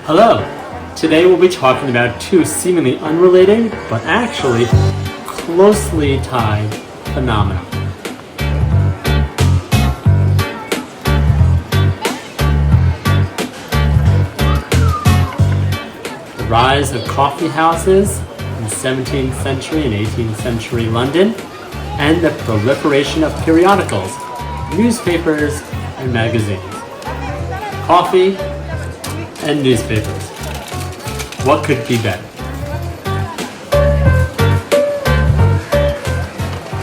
Hello! Today we'll be talking about two seemingly unrelated, but actually closely tied phenomena. The rise of coffee houses in the 17th century and 18th century London, and the proliferation of periodicals, newspapers, and magazines. Coffee and newspapers. What could be better?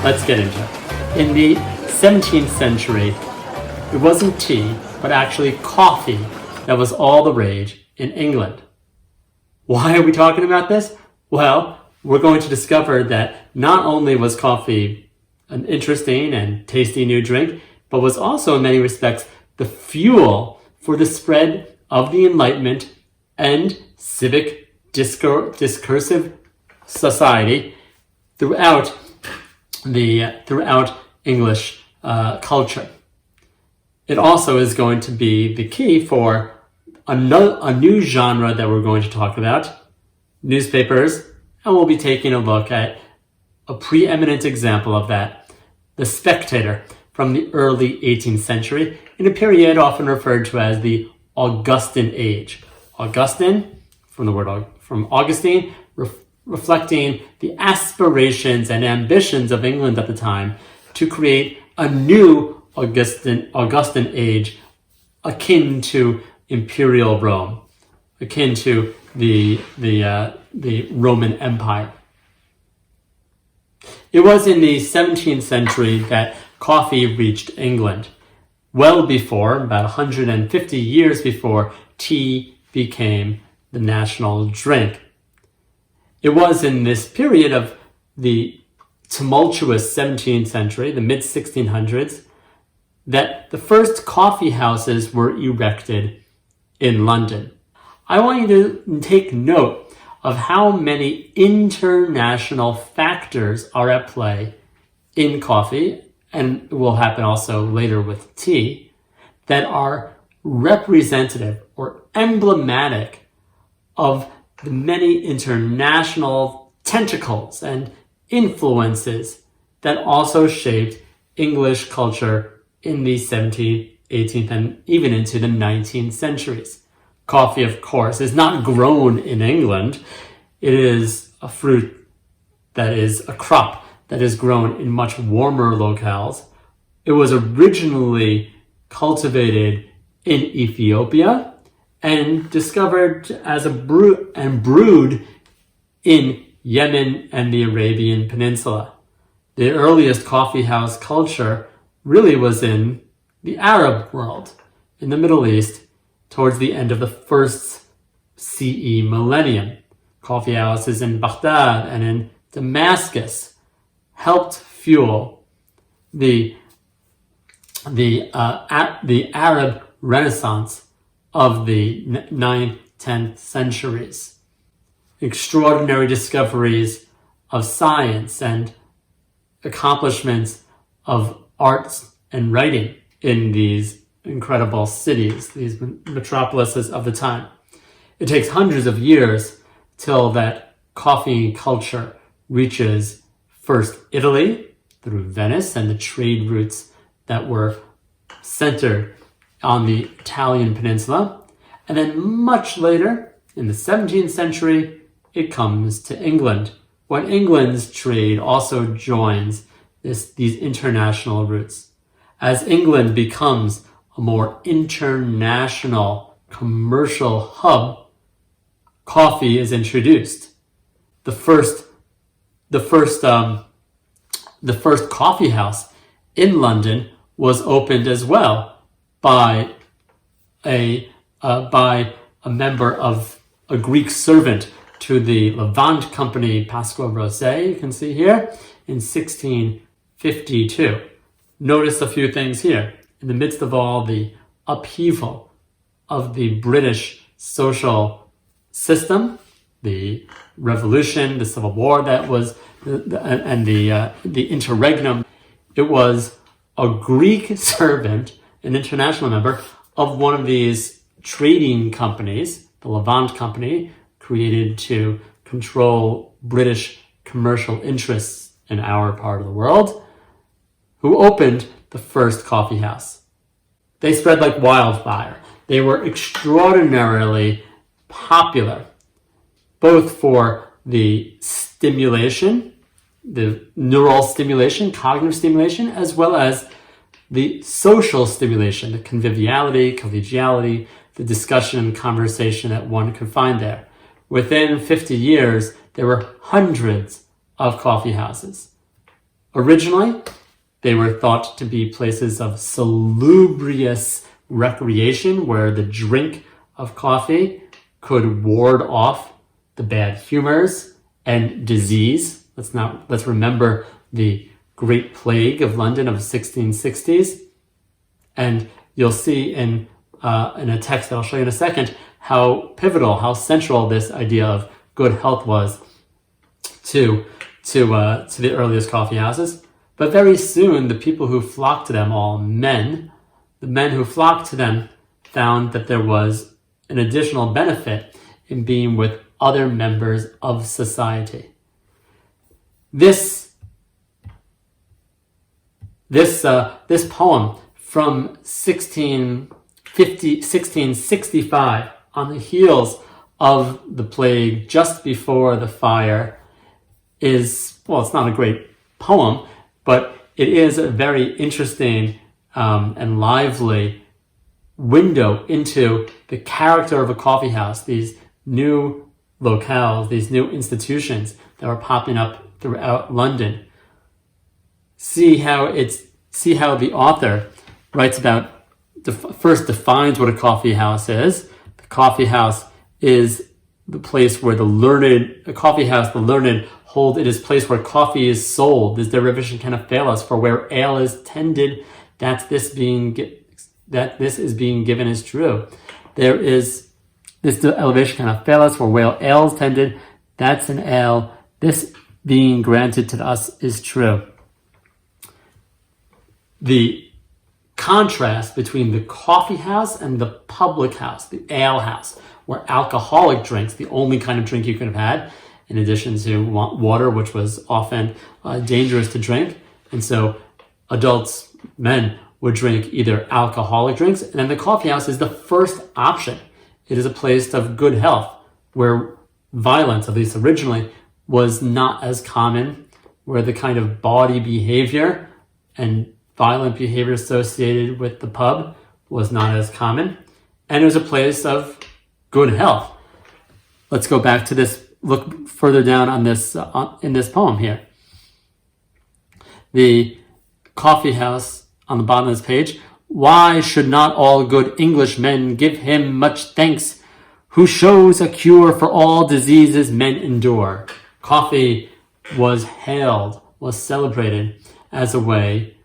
Let's get into it. In the 17th century, it wasn't tea, but actually coffee that was all the rage in England. Why are we talking about this? Well, we're going to discover that not only was coffee an interesting and tasty new drink, but was also in many respects the fuel for the spread of the Enlightenment and civic discursive society throughout English culture. It also is going to be the key for a new genre that we're going to talk about, newspapers, and we'll be taking a look at a preeminent example of that, the Spectator, from the early 18th century, in a period often referred to as the Augustine Age. Augustine, from Augustine, reflecting the aspirations and ambitions of England at the time to create a new Augustine Age akin to imperial Rome, akin to the Roman Empire. It was in the 17th century that coffee reached England, well before, about 150 years before, tea became the national drink. It was in this period of the tumultuous 17th century, the mid-1600s, that the first coffee houses were erected in London. I want you to take note of how many international factors are at play in coffee, and it will happen also later with tea, that are representative or emblematic of the many international tentacles and influences that also shaped English culture in the 17th, 18th, and even into the 19th centuries. Coffee, of course, is not grown in England. It is a fruit that is a crop that is grown in much warmer locales. It was originally cultivated in Ethiopia and discovered as brewed in Yemen and the Arabian Peninsula. The earliest coffee house culture really was in the Arab world, in the Middle East, towards the end of the first CE millennium. Coffee houses in Baghdad and in Damascus helped fuel the Arab Renaissance of the 9th, 10th centuries. Extraordinary discoveries of science and accomplishments of arts and writing in these incredible cities, these metropolises of the time. It takes hundreds of years till that coffee culture reaches first Italy through Venice and the trade routes that were centered on the Italian peninsula. And then much later, in the 17th century, it comes to England, when England's trade also joins these international routes. As England becomes a more international commercial hub, coffee is introduced. The first coffee house in London was opened as well by a member of a Greek servant to the Levant company, Pasqua Rosé, you can see here, in 1652. Notice a few things here. In the midst of all the upheaval of the British social system, the revolution, the civil war that was, and the interregnum, it was a Greek servant, an international member of one of these trading companies, the Levant Company, created to control British commercial interests in our part of the world, who opened the first coffee house. They spread like wildfire. They were extraordinarily popular, both for the stimulation, the neural stimulation, cognitive stimulation, as well as the social stimulation, the conviviality, collegiality, the discussion and conversation that one could find there. Within 50 years, there were hundreds of coffee houses. Originally, they were thought to be places of salubrious recreation where the drink of coffee could ward off the bad humors and disease. Let's remember the Great Plague of London of the 1660s. And you'll see in a text that I'll show you in a second how pivotal, how central this idea of good health was to the earliest coffee houses. But very soon, the people who flocked to them, all men, the men who flocked to them found that there was an additional benefit in being with other members of society. This poem from 1665, on the heels of the plague, just before the fire, is, well, it's not a great poem, but it is a very interesting and lively window into the character of a coffee house, these new locales, these new institutions that were popping up throughout London. See how the author writes about, first defines what a coffee house is. The coffee house is the place where the learned hold it is place where coffee is sold. This derivation cannot fail us, for where ale is tended, that this is being given is true. There is this elevation cannot fail us, for where ale is tended, that's an ale. This being granted to us is true. The contrast between the coffee house and the public house, the ale house, where alcoholic drinks, the only kind of drink you could have had, in addition to water, which was often dangerous to drink. And so adults, men, would drink either alcoholic drinks, and then the coffee house is the first option. It is a place of good health, where violence, at least originally, was not as common, where the kind of bawdy behavior and violent behavior associated with the pub was not as common. And it was a place of good health. Let's go back to this, look further down on this, in this poem here. The coffee house on the bottom of this page. Why should not all good Englishmen give him much thanks, who shows a cure for all diseases men endure? Coffee was hailed, was celebrated as a way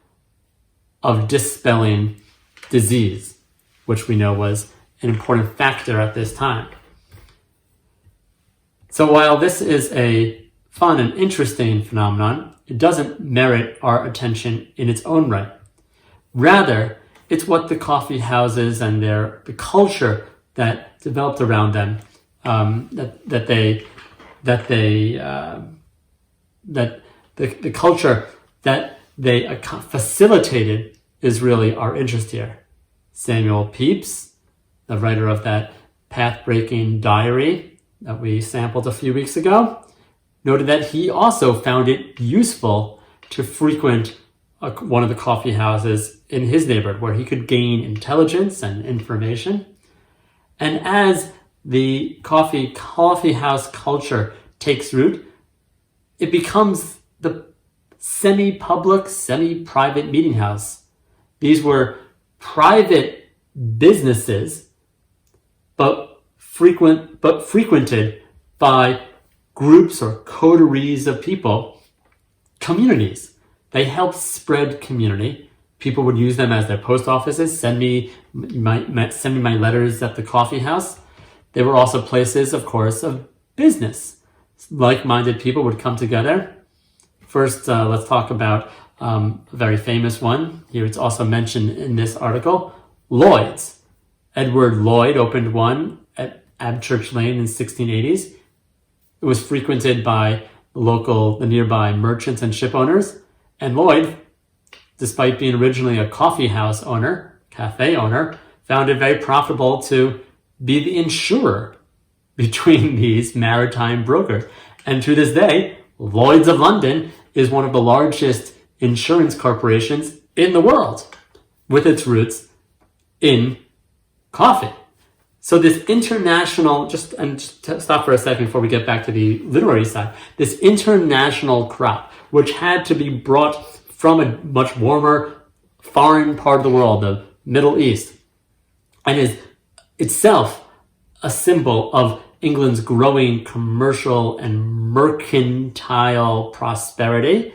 of dispelling disease, which we know was an important factor at this time. So while this is a fun and interesting phenomenon, it doesn't merit our attention in its own right. Rather, it's what the coffee houses and the culture that developed around them, the culture that they facilitated is really our interest here. Samuel Pepys, the writer of that path-breaking diary that we sampled a few weeks ago, noted that he also found it useful to frequent one of the coffee houses in his neighborhood where he could gain intelligence and information. And as the coffee house culture takes root, it becomes the semi-public, semi-private meeting house. These were private businesses, but frequented by groups or coteries of people, communities. They helped spread community. People would use them as their post offices, send me my letters at the coffee house. They were also places, of course, of business. Like-minded people would come together. First, let's talk about a very famous one. Here it's also mentioned in this article, Lloyd's. Edward Lloyd opened one Abchurch Lane in the 1680s. It was frequented by the nearby merchants and ship owners. And Lloyd, despite being originally a coffeehouse owner, cafe owner, found it very profitable to be the insurer between these maritime brokers. And to this day, Lloyd's of London is one of the largest insurance corporations in the world, with its roots in coffee. So this international, just to stop for a second before we get back to the literary side, this international crop, which had to be brought from a much warmer foreign part of the world, the Middle East, and is itself a symbol of England's growing commercial and mercantile prosperity.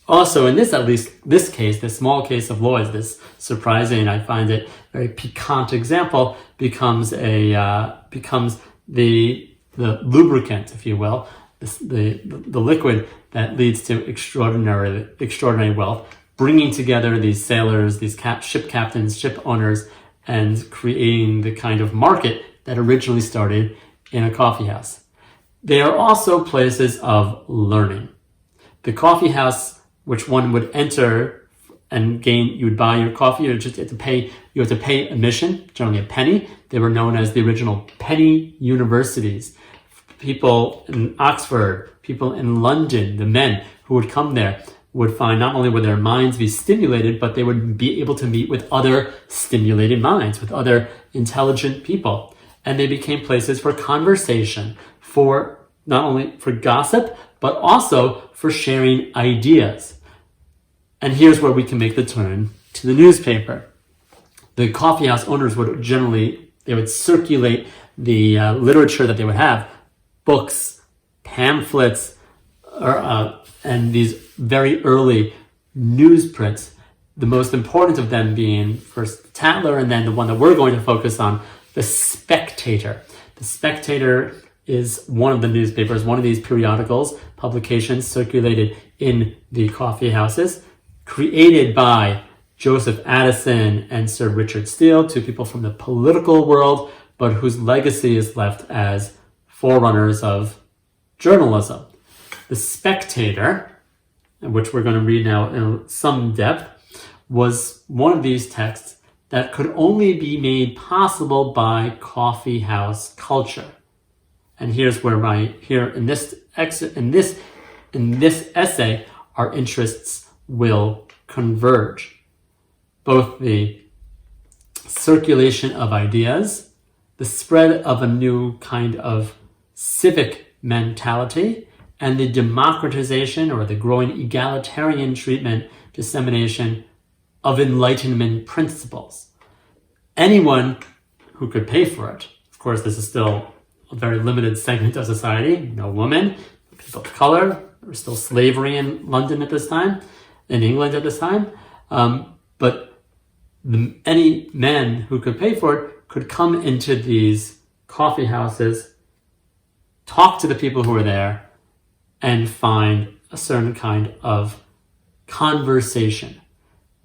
Also, in this, at least this case, this small case of Lloyd's, this surprising, I find it very piquant example, becomes the lubricant, if you will, the liquid that leads to extraordinary wealth, bringing together these sailors, these ship captains, ship owners, and creating the kind of market that originally started in a coffee house. They are also places of learning. The coffee house, which one would enter and gain, you would buy your coffee, you have to pay admission, generally a penny. They were known as the original penny universities. People in Oxford, people in London, the men who would come there would find not only would their minds be stimulated, but they would be able to meet with other stimulated minds, with other intelligent people. And they became places for conversation, for not only for gossip, but also for sharing ideas. And here's where we can make the turn to the newspaper. The coffeehouse owners would they would circulate the literature that they would have, books, pamphlets, and these very early newsprints. The most important of them being first Tatler, and then the one that we're going to focus on, the Spectator. The Spectator is one of the newspapers, one of these periodicals, publications circulated in the coffee houses, created by Joseph Addison and Sir Richard Steele, two people from the political world, but whose legacy is left as forerunners of journalism. The Spectator, which we're going to read now in some depth, was one of these texts that could only be made possible by coffee house culture. And here's where in this essay, our interests will converge. Both the circulation of ideas, the spread of a new kind of civic mentality, and the democratization or the growing egalitarian treatment, dissemination of Enlightenment principles. Anyone who could pay for it, of course, this is still a very limited segment of society, no women, people of color, there was still slavery in London at this time, in England at this time, but any men who could pay for it could come into these coffee houses, talk to the people who were there, and find a certain kind of conversation.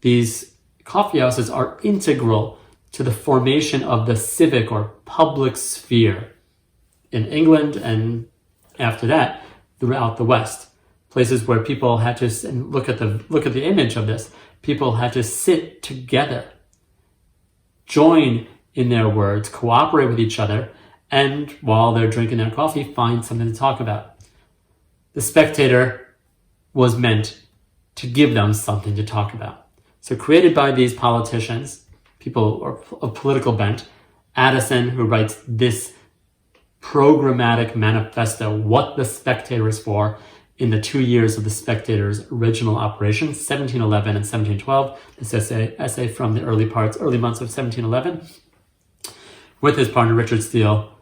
These coffee houses are integral to the formation of the civic or public sphere in England, and after that, throughout the West. Places where people had to, and look at the image of this, people had to sit together, join in their words, cooperate with each other, and while they're drinking their coffee, find something to talk about. The Spectator was meant to give them something to talk about. So created by these politicians, people of political bent, Addison, who writes this programmatic manifesto, what the Spectator is for, in the 2 years of the Spectator's original operation, 1711 and 1712, this essay from the early months of 1711, with his partner Richard Steele,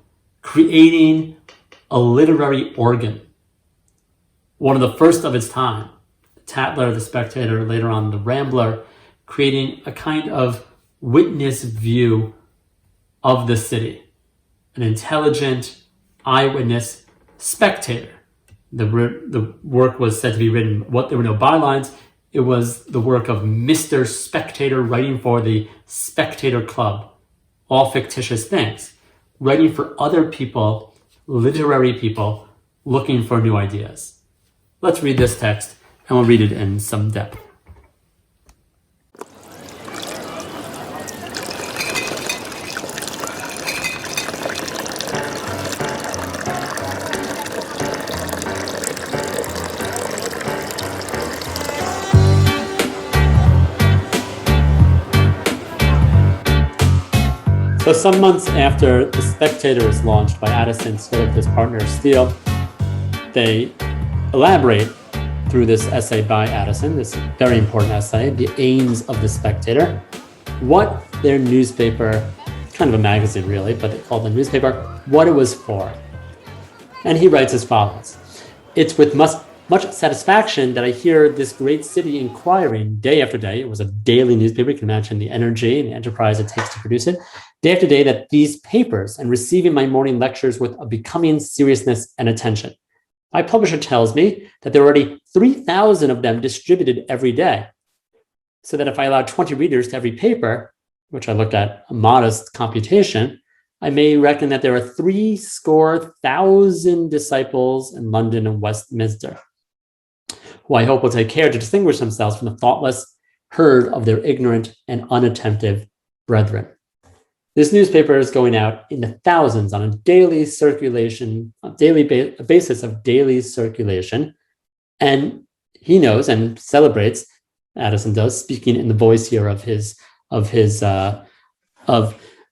creating a literary organ, one of the first of its time. Tatler, the Spectator, later on the Rambler, creating a kind of witness view of the city, an intelligent eyewitness spectator. The work was said to be written, there were no bylines, it was the work of Mr. Spectator writing for the Spectator Club, all fictitious things. writing for other people, literary people, looking for new ideas. Let's read this text, and we'll read it in some depth. So some months after The Spectator is launched by Addison instead of his partner Steele, they elaborate through this essay by Addison, this very important essay, The Aims of The Spectator, what their newspaper, kind of a magazine really, but they called the newspaper, what it was for. And he writes as follows: "It's with much satisfaction that I hear this great city inquiring day after day," it was a daily newspaper, you can imagine the energy and the enterprise it takes to produce it, "day after day that these papers and receiving my morning lectures with a becoming seriousness and attention. My publisher tells me that there are already 3,000 of them distributed every day, so that if I allow 20 readers to every paper," which I looked at a modest computation, "I may reckon that there are 70,000 disciples in London and Westminster, who I hope will take care to distinguish themselves from the thoughtless herd of their ignorant and unattentive brethren." This newspaper is going out in the thousands on a daily circulation, a daily basis of daily circulation. And he knows and celebrates, Addison does, speaking in the voice here of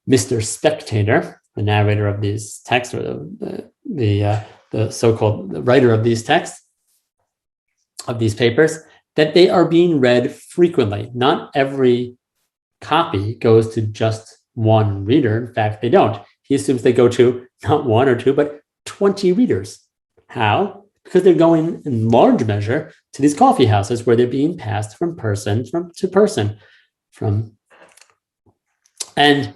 Mr. Spectator, the narrator of these texts, or the so-called writer of these texts, of these papers, that they are being read frequently. Not every copy goes to just one reader. In fact, they don't. He assumes they go to not one or two, but 20 readers. How? Because they're going in large measure to these coffee houses where they're being passed from person to person. And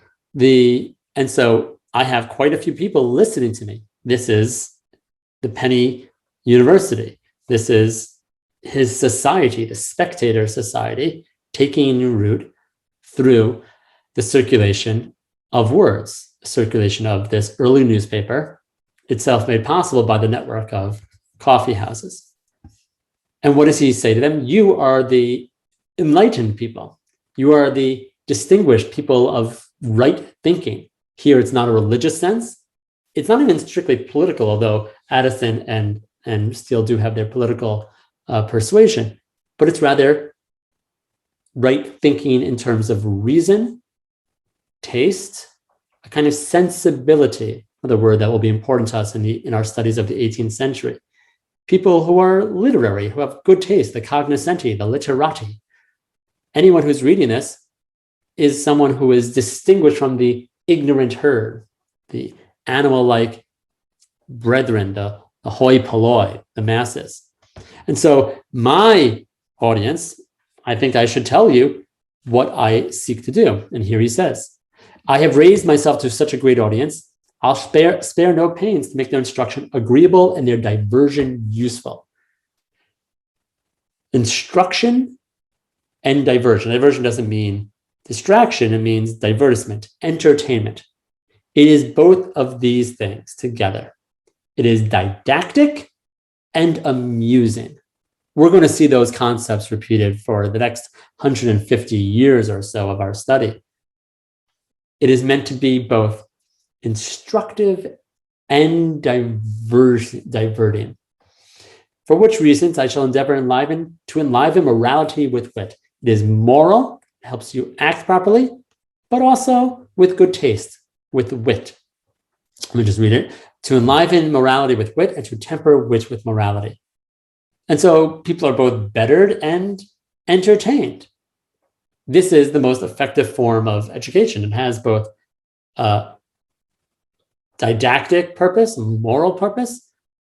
so I have quite a few people listening to me. This is the Penny University. This is his society, the Spectator Society, taking root through the circulation of words, the circulation of this early newspaper, itself made possible by the network of coffee houses. And what does he say to them? You are the enlightened people. You are the distinguished people of right thinking. Here, it's not a religious sense. It's not even strictly political, although Addison and Steele do have their political persuasion, but it's rather right thinking in terms of reason, taste, a kind of sensibility, another word that will be important to us in our studies of the 18th century. People who are literary, who have good taste, the cognoscenti, the literati. Anyone who's reading this is someone who is distinguished from the ignorant herd, the animal-like brethren, the hoi polloi, the masses. And so my audience, I think I should tell you what I seek to do. And here he says, "I have raised myself to such a great audience, I'll spare no pains to make their instruction agreeable and their diversion useful." Instruction and diversion. Diversion doesn't mean distraction, it means divertisement, entertainment. It is both of these things together. It is didactic and amusing. We're going to see those concepts repeated for the next 150 years or so of our study. It is meant to be both instructive and diverting. For which reasons I shall endeavor to enliven morality with wit. It is moral, helps you act properly, but also with good taste, with wit. Let me just read it. To enliven morality with wit and to temper wit with morality. And so people are both bettered and entertained. This is the most effective form of education. It has both didactic purpose, moral purpose,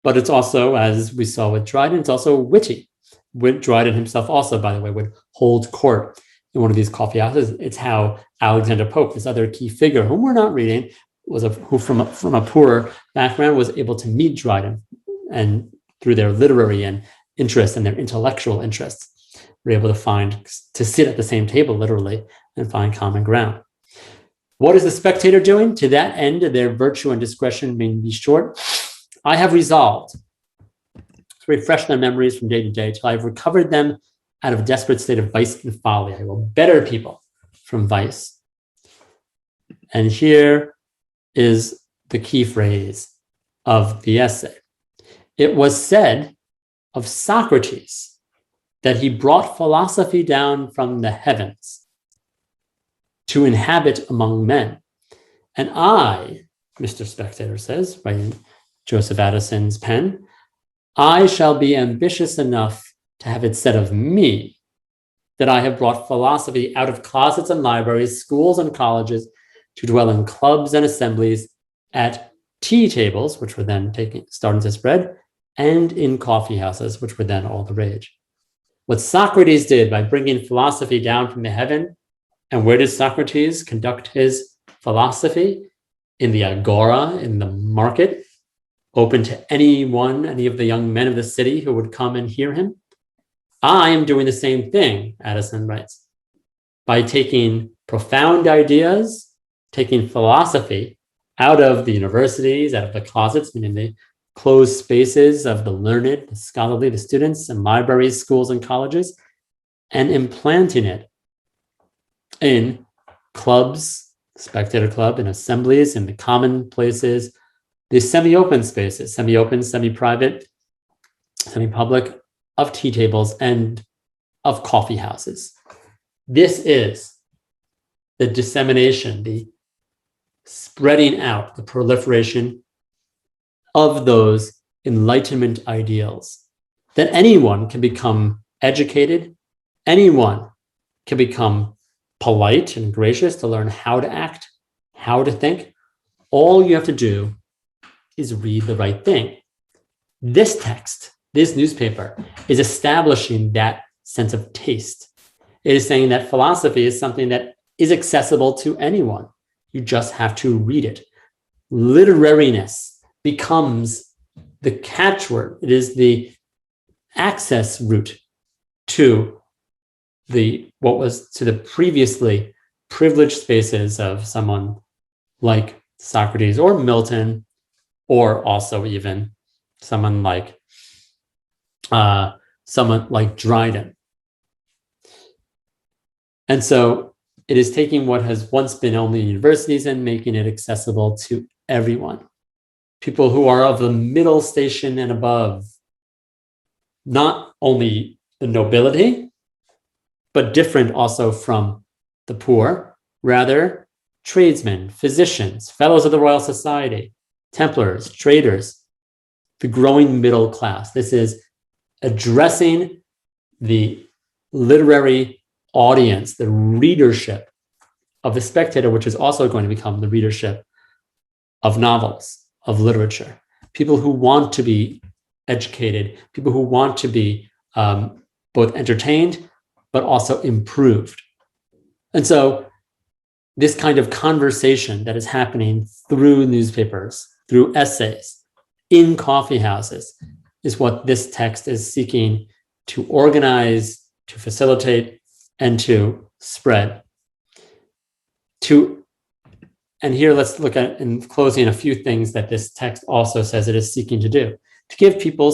but it's also, as we saw with Dryden, it's also witty. Dryden himself also, by the way, would hold court in one of these coffee houses. It's how Alexander Pope, this other key figure, whom we're not reading, who from a poor background was able to meet Dryden, and through their literary and interest and their intellectual interests, were able to sit at the same table, literally, and find common ground. What is the Spectator doing? To that end, their virtue and discretion may be short. I have resolved to refresh their memories from day to day till I have recovered them out of a desperate state of vice and folly. I will better people from vice. And here is the key phrase of the essay. It was said of Socrates that he brought philosophy down from the heavens to inhabit among men. And I, Mr. Spectator says, writing Joseph Addison's pen, I shall be ambitious enough to have it said of me that I have brought philosophy out of closets and libraries, schools and colleges, to dwell in clubs and assemblies, at tea tables, which were then starting to spread, and in coffee houses, which were then all the rage. What Socrates did by bringing philosophy down from the heaven, and where did Socrates conduct his philosophy? In the agora, in the market, open to anyone, any of the young men of the city who would come and hear him. I am doing the same thing, Addison writes, by taking profound ideas, taking philosophy out of the universities, out of the closets, meaning the closed spaces of the learned, the scholarly, the students, and libraries, schools, and colleges, and implanting it in clubs, Spectator Club, in assemblies, in the common places, the semi-open spaces, semi-open, semi-private, semi-public, of tea tables and of coffee houses. This is the dissemination, the spreading out, the proliferation of those Enlightenment ideals, that anyone can become educated, anyone can become polite and gracious to learn how to act, how to think. All you have to do is read the right thing. This text, this newspaper, is establishing that sense of taste. It is saying that philosophy is something that is accessible to anyone. You just have to read it. Literariness becomes the catchword. It is the access route to the previously privileged spaces of someone like Socrates or Milton, or also even someone like Dryden. And so it is taking what has once been only universities and making it accessible to everyone. People who are of the middle station and above, not only the nobility, but different also from the poor, rather tradesmen, physicians, fellows of the Royal Society, Templars, traders, the growing middle class. This is addressing the literary audience, the readership of the Spectator, which is also going to become the readership of novels, of literature. People who want to be educated, people who want to be both entertained, but also improved. And so this kind of conversation that is happening through newspapers, through essays, in coffee houses, is what this text is seeking to organize, to facilitate, and to spread. And here let's look at, in closing, a few things that this text also says it is seeking to do. To give people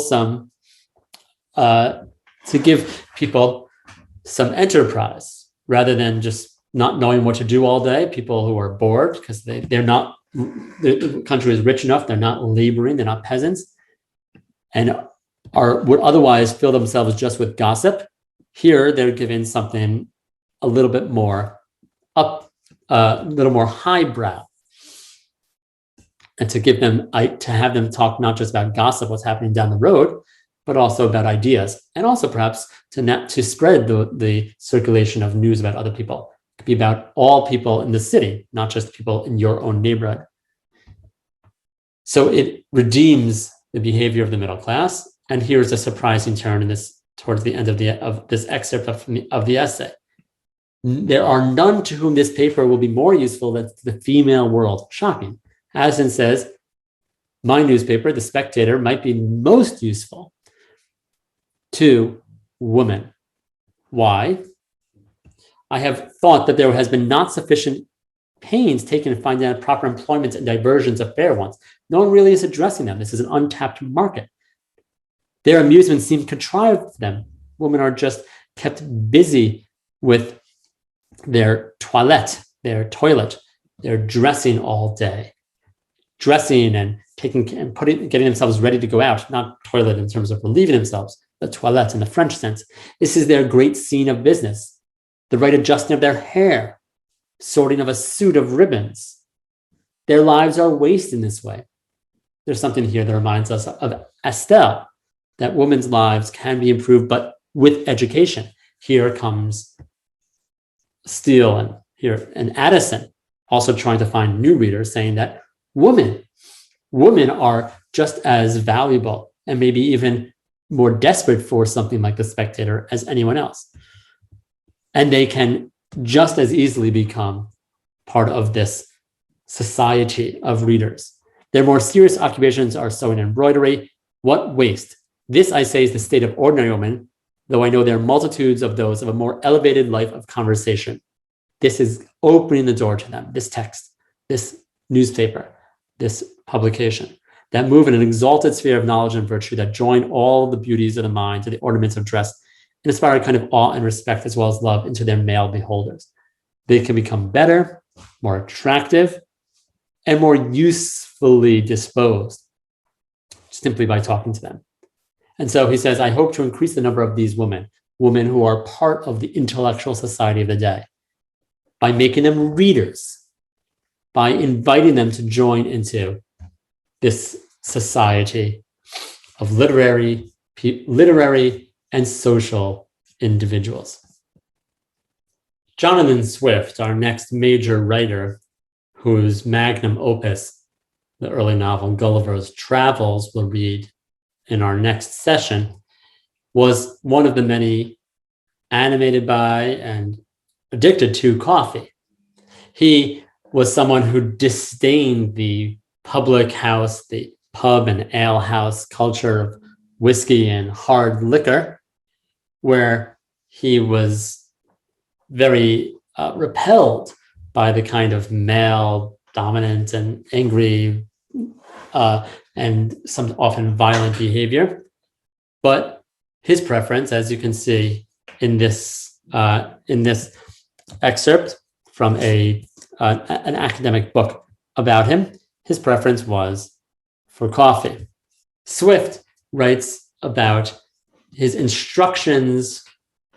some enterprise, rather than just not knowing what to do all day, people who are bored because the country is rich enough, they're not laboring, they're not peasants, and would otherwise fill themselves just with gossip. Here they're given something a little bit more a little more highbrow, and to have them talk not just about gossip, what's happening down the road, but also about ideas, and also perhaps to spread the circulation of news about other people. It could be about all people in the city, not just people in your own neighborhood. So it redeems the behavior of the middle class. And here's a surprising turn towards the end of this excerpt of the essay. There are none to whom this paper will be more useful than the female world. Shocking. Addison says, my newspaper, The Spectator, might be most useful to women. Why? I have thought that there has been not sufficient pains taken in finding out proper employments and diversions of fair ones. No one really is addressing them. This is an untapped market. Their amusements seem contrived to them. Women are just kept busy with their toilette, their dressing all day, dressing and getting themselves ready to go out, not toilet in terms of relieving themselves, the toilette in the French sense. This is their great scene of business, the right adjusting of their hair, sorting of a suit of ribbons. Their lives are wasted in this way. There's something here that reminds us of Estelle, that women's lives can be improved, but with education. Here comes Steele and Addison also trying to find new readers, saying that women are just as valuable and maybe even more desperate for something like the Spectator as anyone else. And they can just as easily become part of this society of readers. Their more serious occupations are sewing and embroidery. What waste! This, I say, is the state of ordinary women, though I know there are multitudes of those of a more elevated life of conversation. This is opening the door to them, this text, this newspaper, this publication, that move in an exalted sphere of knowledge and virtue, that join all the beauties of the mind to the ornaments of dress, and inspire a kind of awe and respect as well as love into their male beholders. They can become better, more attractive, and more usefully disposed simply by talking to them. And so he says, I hope to increase the number of these women who are part of the intellectual society of the day, by making them readers, by inviting them to join into this society of literary and social individuals. Jonathan Swift, our next major writer, whose magnum opus, the early novel Gulliver's Travels, we'll read in our next session, was one of the many animated by and addicted to coffee. He was someone who disdained the public house, the pub and ale house culture of whiskey and hard liquor, where he was very repelled by the kind of male dominant and angry and some often violent behavior. But his preference, as you can see in this excerpt from an academic book about him, his preference was for coffee. Swift writes about his instructions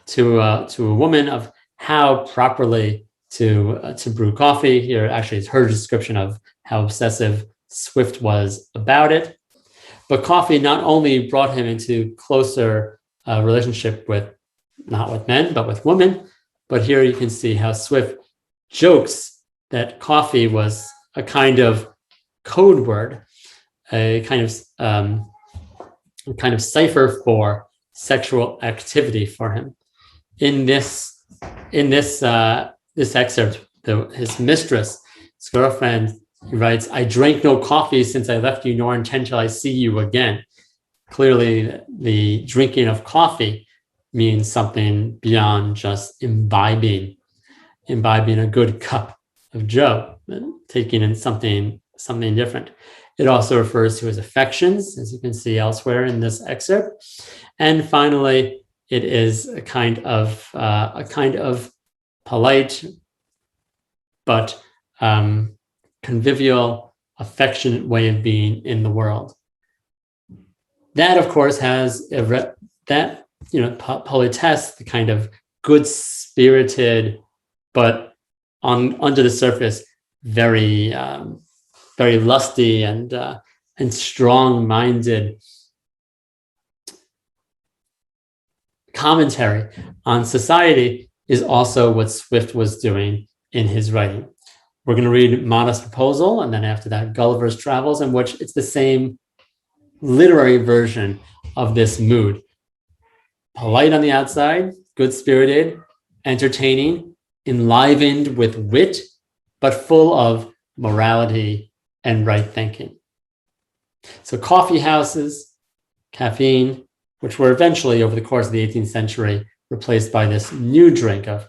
to a woman of how properly to brew coffee. Here actually is her description of how obsessive Swift was about it. But coffee not only brought him into closer relationship with, not with men, but with women. But here you can see how Swift jokes that coffee was a kind of code word, a kind of cipher for sexual activity for him. In this excerpt, his mistress, his girlfriend, he writes, I drank no coffee since I left you, nor intend till I see you again. Clearly, the drinking of coffee means something beyond just imbibing a good cup of joe, taking in something different. It also refers to his affections, as you can see elsewhere in this excerpt. And finally, it is a kind of polite but convivial, affectionate way of being in the world. That, of course, has politesse, the kind of good-spirited, but under the surface, very lusty and strong-minded commentary on society is also what Swift was doing in his writing. We're going to read Modest Proposal, and then after that, Gulliver's Travels, in which it's the same literary version of this mood. Polite on the outside, good-spirited, entertaining, enlivened with wit, but full of morality and right thinking. So coffee houses, caffeine, which were eventually, over the course of the 18th century, replaced by this new drink of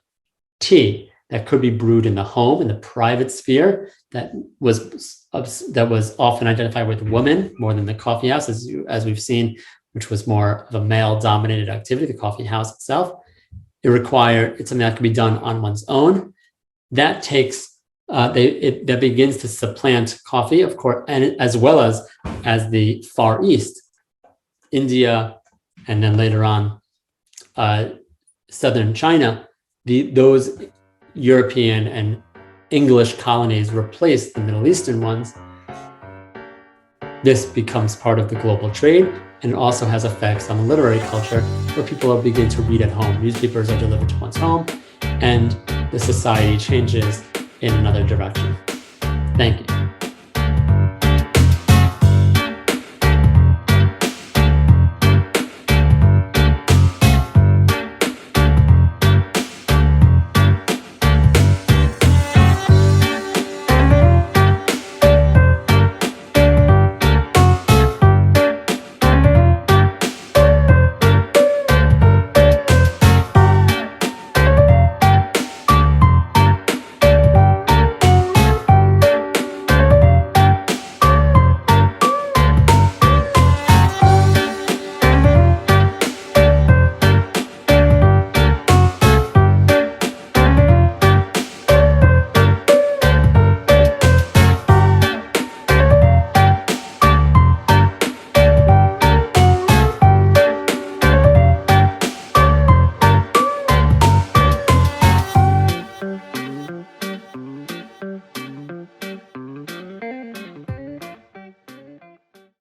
tea, that could be brewed in the home, in the private sphere, that was often identified with women more than the coffee house, as we've seen, which was more of a male-dominated activity, the coffee house itself. It's something that can be done on one's own. That that begins to supplant coffee, of course, and as well as the Far East, India, and then later on southern China. Those European and English colonies replaced the Middle Eastern ones. This becomes part of the global trade, and it also has effects on the literary culture, where people are beginning to read at home. Newspapers are delivered to one's home, and the society changes in another direction. Thank you.